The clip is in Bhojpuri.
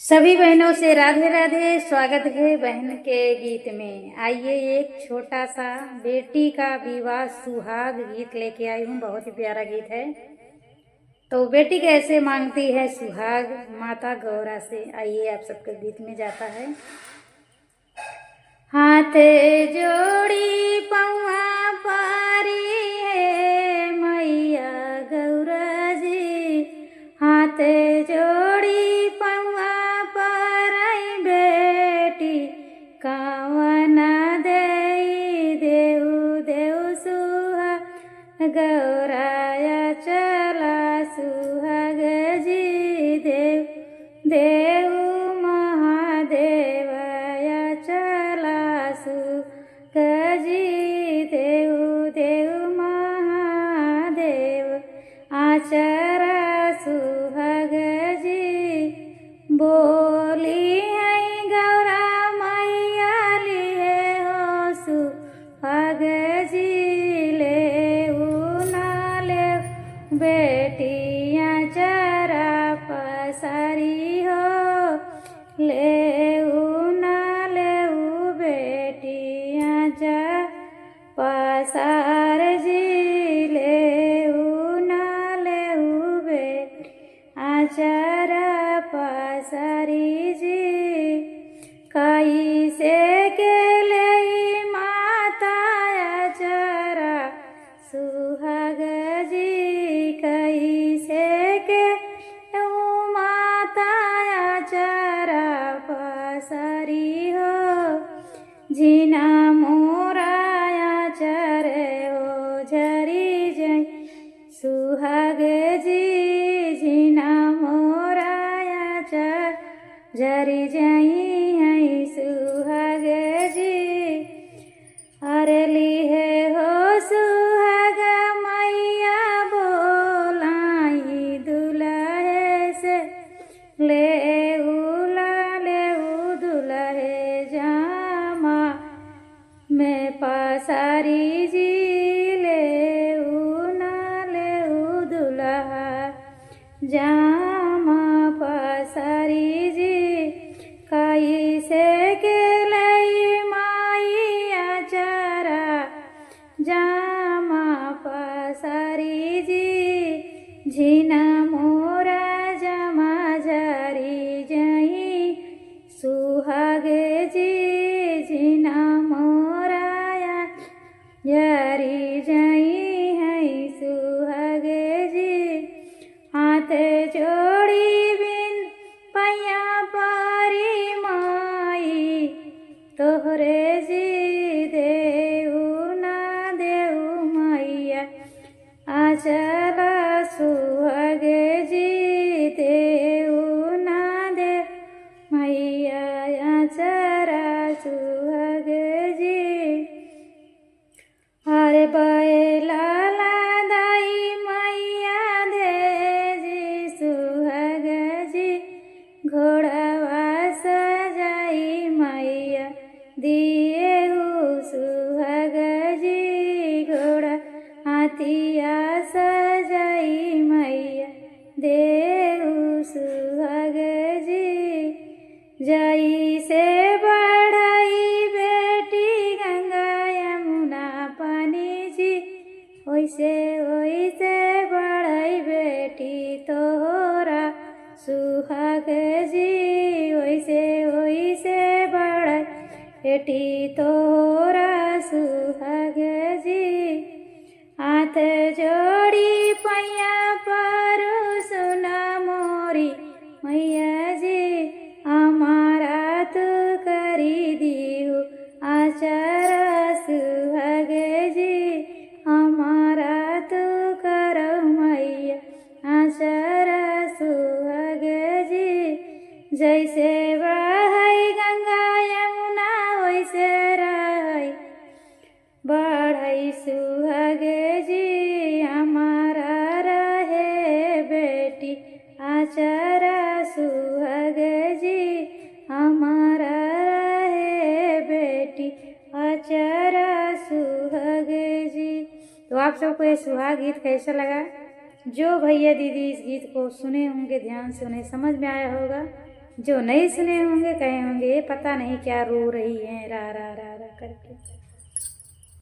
सभी बहनों से राधे राधे। स्वागत है बहन के गीत में। आइए एक छोटा सा बेटी का विवाह सुहाग गीत लेके आई हूँ। बहुत ही प्यारा गीत है। तो बेटी कैसे मांगती है सुहाग माता गौरा से, आइए आप सबके गीत में जाता है। हाथ जोड़ी पौआ पारी है मैया गौरा जी, हाथ जोड़ी पौआ पारी बेटी कावना देई देऊ देऊ सुहाग गौराया चला सुहाग जी देव देऊ महादेवया चला सुहाग जी देव देव महादेव आचरा सुहाग जी। बोली है गौरा मैया लिए हो सुहाग जी ले ना ले बेटियाँ चरा पसारी हो ले ना ले बेटियाँ जा पसार जी ले ना ले बेटी आचरा पसारी जी। कई से के ले माता आचरा सुहाग जी, कई से के माता आचरा पसारी हो जीना मोराया चरे हो झरी जय सुहाग जी, जीना मोराया चर झरी जई है सुहाग जी। अरली है हो सुहाग मैया बोलाई दुल्हे से ले दुल्हे जामा मैं पसारी जी ले ना ले दुल्हा जामा पसारी जी। कई से के लई माइया चरा जामा पसारी जी, झीना मोरा जमा जरी जई सुहाग जी, झीना मोराया जरी जई है सुहाग जी। हाथ जोड़ी बिन पैया पारी माई तोहरे जी देऊ ना देऊ मैया आचला सुहाग जी देऊ ना दे मैया आचरा सुहाग जी। हरे बैला दाई मैया दे जी सुहाग जी, घोड़ावा सजाई मैया दिए सुहाग जी, घोड़ा हाथिया सजाई मैया देऊ सुहाग जी। जई से बढ़ाई बेटी गंगा यमुना पानी जी, ओइसे ओइसे बढ़ाई बेटी तोहरा सुहाग जी, ओइसे ओइसे बढ़ाई बेटी तोहरा सुहाग जी। हाथ जोड़ी पैया पारू सुना मोरी मैया जी, हमारा तू करी दियो आचरा सुहाग जी, हमारा तू करो मैया आचरा सुहाग जी। जैसे बहै गंगा यमुना वैसे रहै बढ़ई सुहाग जी, हमारा रहे बेटी आचरा सुहाग जी, हमारा रहे बेटी आचरा सुहाग जी। तो आप सबको ये सुहाग गीत कैसा लगा? जो भैया दीदी इस गीत को सुने होंगे ध्यान से, उन्हें समझ में आया होगा। जो नहीं सुने होंगे कहे होंगे ये पता नहीं क्या रो रही है रा रा रा रा करके।